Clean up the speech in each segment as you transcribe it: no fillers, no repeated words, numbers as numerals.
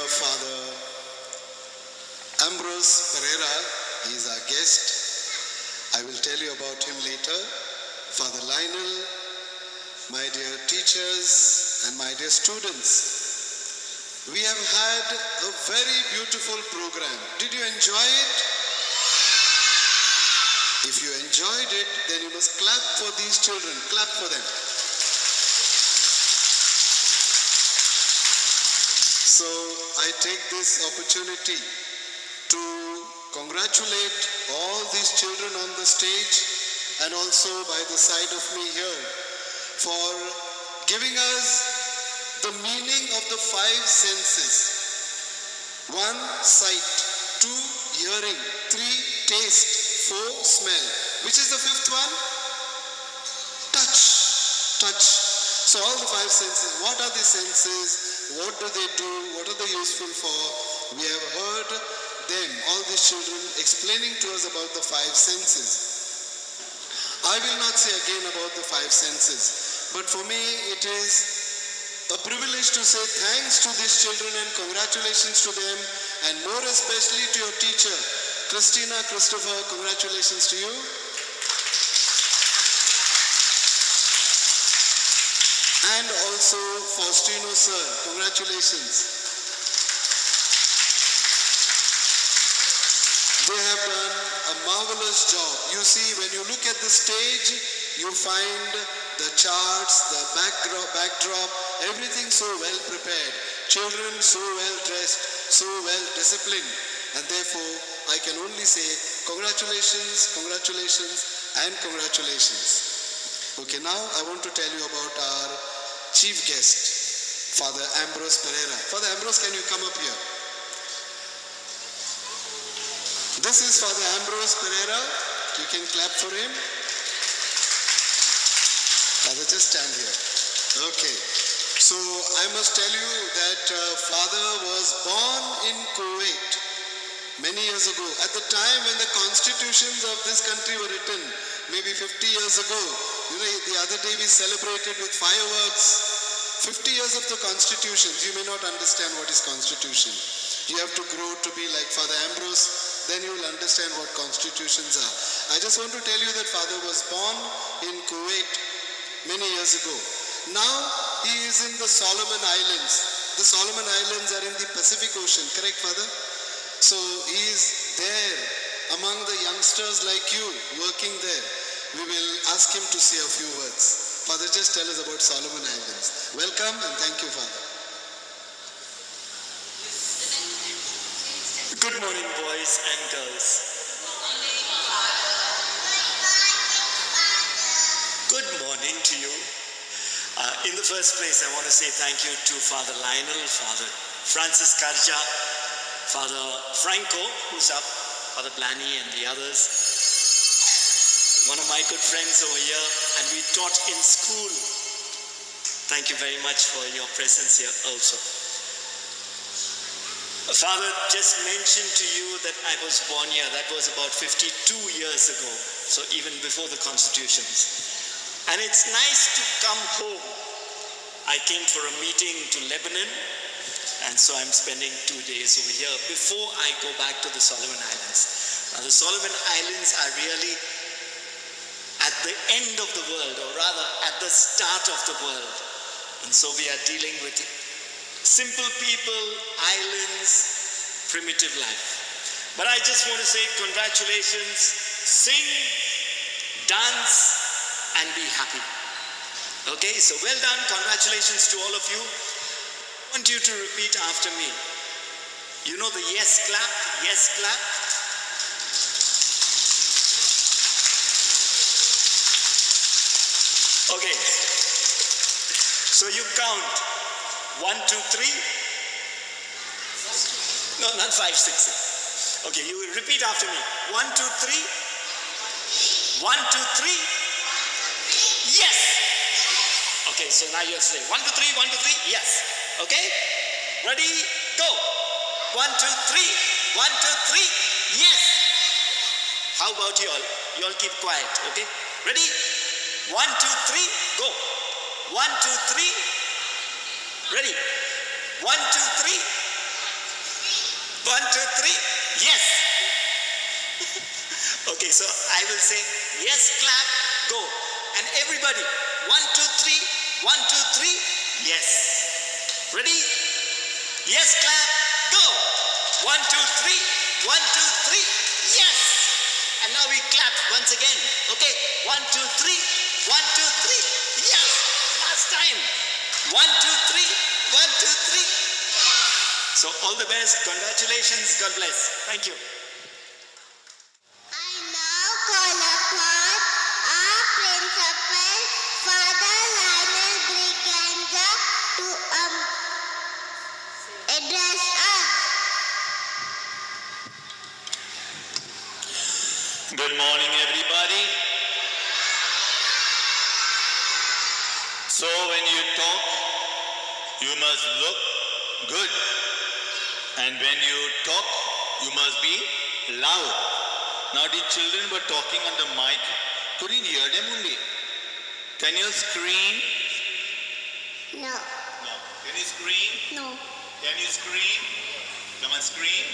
dear Father Ambrose Pereira. He is our guest. I will tell you about him later. Father Lionel, my dear teachers and my dear students, we have had a very beautiful program. Did you enjoy it? If you enjoyed it, then you must clap for these children. Clap for them. So I take this opportunity to congratulate all these children on the stage and also by the side of me here for giving us the meaning of the five senses. 1, sight. 2, hearing. 3, taste. 4, smell. Which is the fifth one? Touch. Touch. So all the five senses. What are the senses? What do they do? What are they useful for? We have heard them, all these children, explaining to us about the five senses. I will not say again about the five senses, but for me it is a privilege to say thanks to these children and congratulations to them, and more especially to your teacher, Christina Christopher. Congratulations to you. And also Faustino sir, congratulations. They have done a marvelous job. You see, when you look at the stage, you find the charts, the backdrop, everything so well prepared. Children so well dressed, so well disciplined. And therefore, I can only say congratulations, congratulations, and congratulations. Okay, now I want to tell you about our chief guest, Father Ambrose Pereira. Father Ambrose, can you come up here? This is Father Ambrose Pereira. You can clap for him. Father, just stand here. Okay. So I must tell you that Father was born in Kuwait many years ago. At the time when the constitutions of this country were written, maybe 50 years ago, the other day we celebrated with fireworks 50 years of the constitutions. You may not understand what is constitution. You have to grow to be like Father Ambrose, then you will understand what constitutions are. I just want to tell you that Father was born in Kuwait many years ago. Now he is in the Solomon Islands. The Solomon Islands are in the Pacific Ocean, correct Father? So he is there among the youngsters like you working there. We will ask him to say a few words. Father, just tell us about Solomon Islands. Welcome and thank you, Father. Good morning, boys and girls. Good morning to you. In the first place, I want to say thank you to Father Lionel, Father Francis Karja, Father Franco, who's up, Father Blanny and the others. One of my good friends over here, and we taught in school. Thank you very much for your presence here also. Father just mentioned to you that I was born here. That was about 52 years ago, so even before the constitutions. And it's nice to come home. I came for a meeting to Lebanon, and so I'm spending 2 days over here before I go back to the Solomon Islands. Now the Solomon Islands are really at the end of the world, or rather at the start of the world. And so we are dealing with simple people, islands, primitive life. But I just want to say congratulations, sing, dance, and be happy. Okay, so well done, congratulations to all of you. I want you to repeat after me. You know the yes clap, yes clap? Okay, so you count 1, 2, 3. No, not 5, 6. Okay, you will repeat after me. 1, 2, 3. 1, 2, 3. Yes. Okay, so now you have to say 1, 2, 3, 1, 2, 3. Yes. Okay? Ready? Go. 1, 2, 3. 1, 2, 3. Yes. How about you all? You all keep quiet. Okay? Ready? 1, 2, 3. Go. 1, 2, 3. Ready? 1, 2, 3. One, two, three. Yes. Okay, so I will say yes, clap, go. And everybody, one, two, three, one, two, three, yes. Ready? Yes, clap, go. One, two, three, one, two, three, yes. And now we clap once again. Okay, one, two, three, one, two, three, yes. Last time. One, two, three, one, two, three. So all the best. Congratulations. God bless. Thank you. I now call upon our principal, Father Lionel Briganza, to address us. Good morning, everybody. So when you talk, you must look good. And when you talk, you must be loud. Now the children were talking on the mic. Couldn't hear them only. Can you scream? No, No. Can you scream? no. Can you scream? Come on, scream.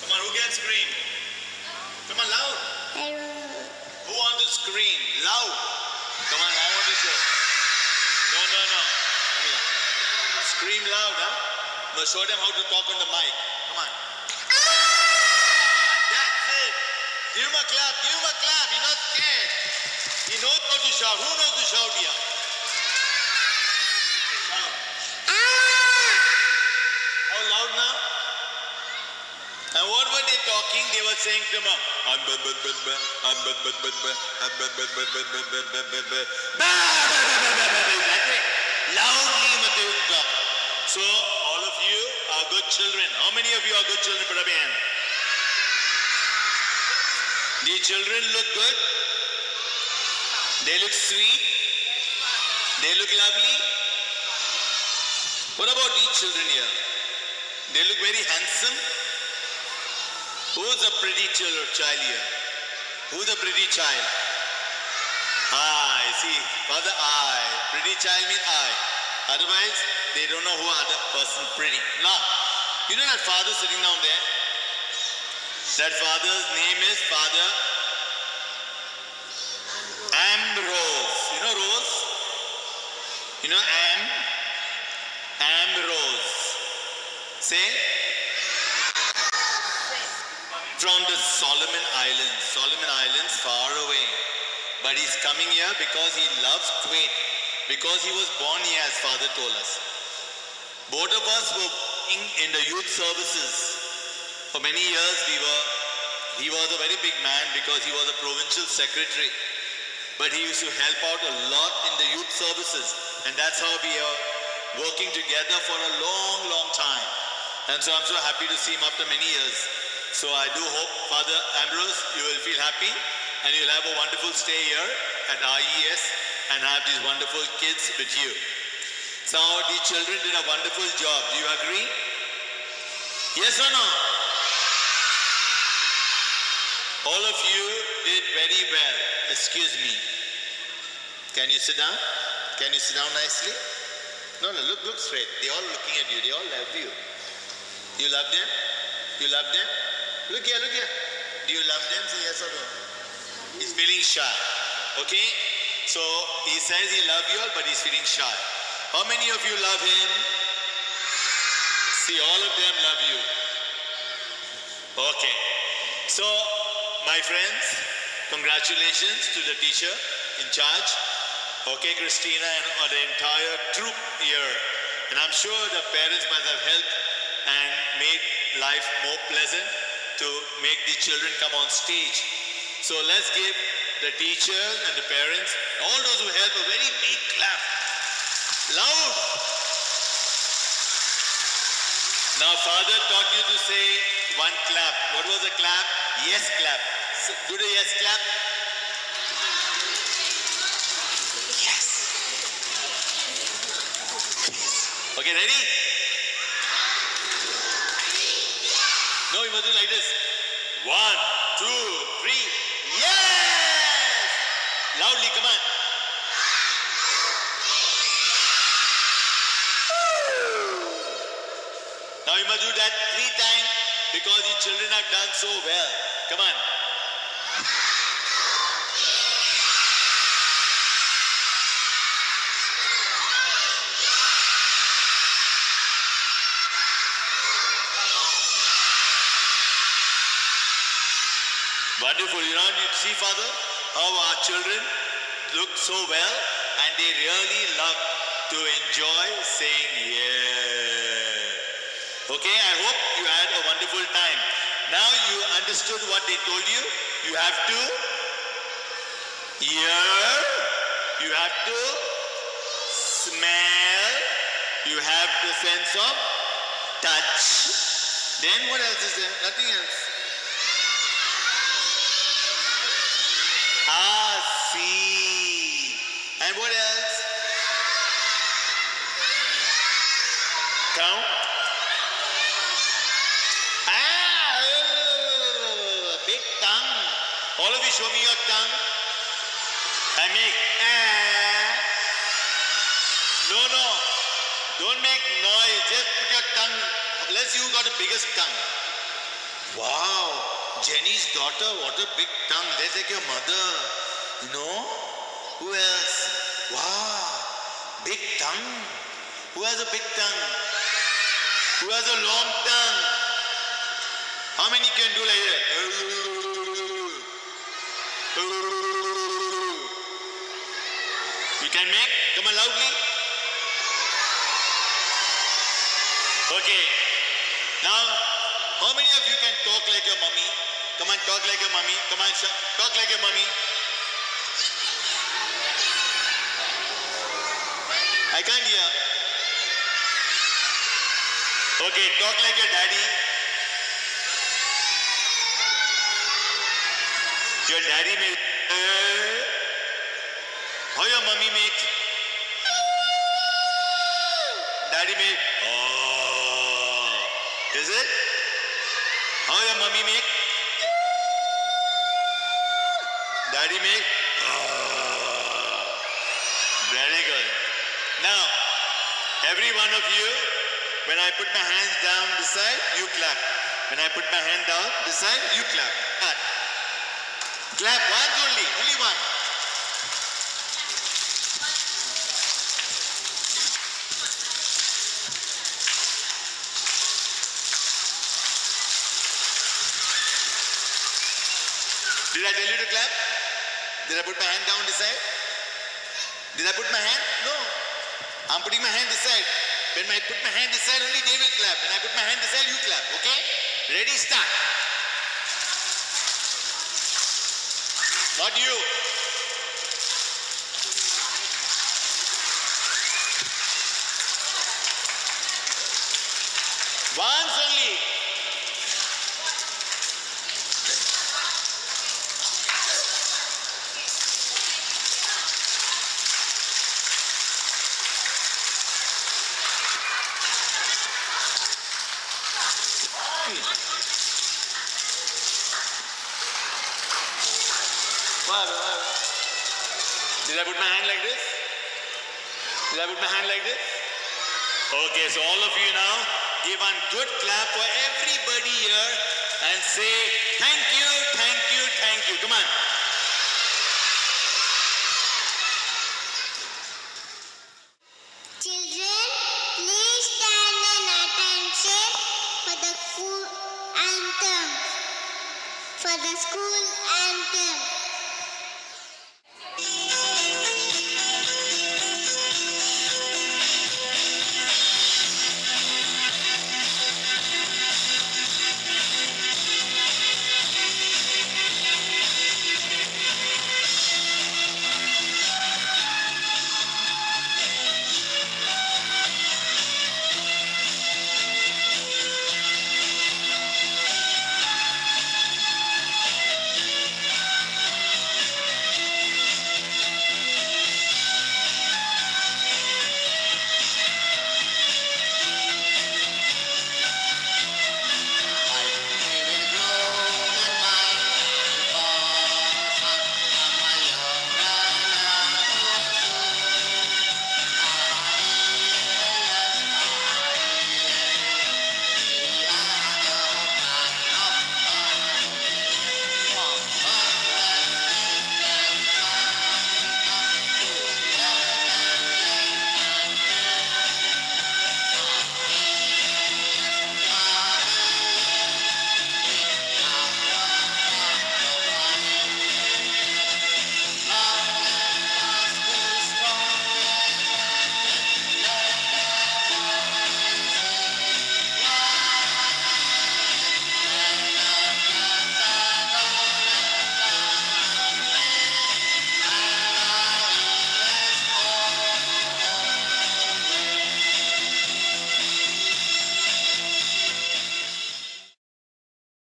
Come on, who can scream? Come on, loud. I don't know. Who wants to scream? Loud. Come on, I want to show. No. Come here. Scream loud, huh? Now show them how to talk on the mic. Come on. That's it. Give him a clap. Give him a clap. He's not scared. He knows how to shout. Who knows to shout here? Shout. How loud now? And what were they talking? They were saying to him, loudly Matthew talk. So all of you are good children. How many of you are good children? Put up your hand. The children look good. They look sweet. They look lovely. What about these children here? They look very handsome. Who's a pretty child here? Who's a pretty child? I see. Father, I. Pretty child means I. Otherwise, they don't know who other person pretty. Now, you know that father sitting down there? That father's name is Father Ambrose. You know Rose? You know Ambrose. Say. From the Solomon Islands. Solomon Islands far away. But he's coming here because he loves Kuwait. Because he was born here, as Father told us. Both of us were in the youth services. For many years he was a very big man because he was a provincial secretary. But he used to help out a lot in the youth services. And that's how we are working together for a long time. And so I'm so happy to see him after many years. So I do hope, Father Ambrose, you will feel happy and you'll have a wonderful stay here at RES and have these wonderful kids with you. So the children did a wonderful job. Do you agree? Yes or no? All of you did very well. Excuse me. Can you sit down? Can you sit down nicely? No, look straight. They're all looking at you. They all love you. You love them? You love them? Look here. Do you love them? Say yes or no. He's feeling shy. Okay? So he says he loves you all, but he's feeling shy. How many of you love him? See, all of them love you. Okay. So, my friends, congratulations to the teacher in charge. Okay, Christina and the entire troop here. And I'm sure the parents must have helped and made life more pleasant to make the children come on stage. So let's give the teachers and the parents, all those who help, a very big clap. Loud. Now Father taught you to say one clap. What was the clap? Yes clap. So, do the yes clap. Yes. Okay, ready? No, you must do like this. 1, 2, 3. Yes! Loudly, come on. Now you must do that 3 times because you children have done so well. Come on. Wonderful. You know, you see, Father, how our children look so well and they really love to enjoy saying yeah. Okay, I hope you had a wonderful time. Now you understood what they told you. You have to hear, you have to smell, you have the sense of touch. Then what else is there? Nothing else. See. And what else? Count. Big tongue. All of you show me your tongue. I make No. Don't make noise. Just put your tongue. Unless you got the biggest tongue. Wow. Jenny's daughter, what a big tongue. That's like your mother. You know? Who else? Wow. Big tongue. Who has a big tongue? Who has a long tongue? How many can do like that? You can make? Come on loudly. Okay. Now, how many of you can talk like your mummy? Come on, talk like your mummy. Come on, talk like your mummy. I can't hear. Okay, talk like your daddy. Your daddy makes. How your mummy makes? Daddy makes. Oh. Is it? How your mummy make? Daddy make? Oh. Very good. Now, every one of you, when I put my hands down this side, you clap. When I put my hand down this side, you clap. Clap. Clap once only one. Did I tell you to clap? Did I put my hand down this side? Did I put my hand? No. I'm putting my hand this side. When I put my hand this side, only they will clap. When I put my hand this side, you clap. Okay? Ready? Start. Not you. Once only. Did I put my hand like this? Did I put my hand like this? Okay, so all of you now give one good clap for everybody here and say thank you, thank you, thank you. Come on. Children, please stand in attention for the school anthem. For the school anthem.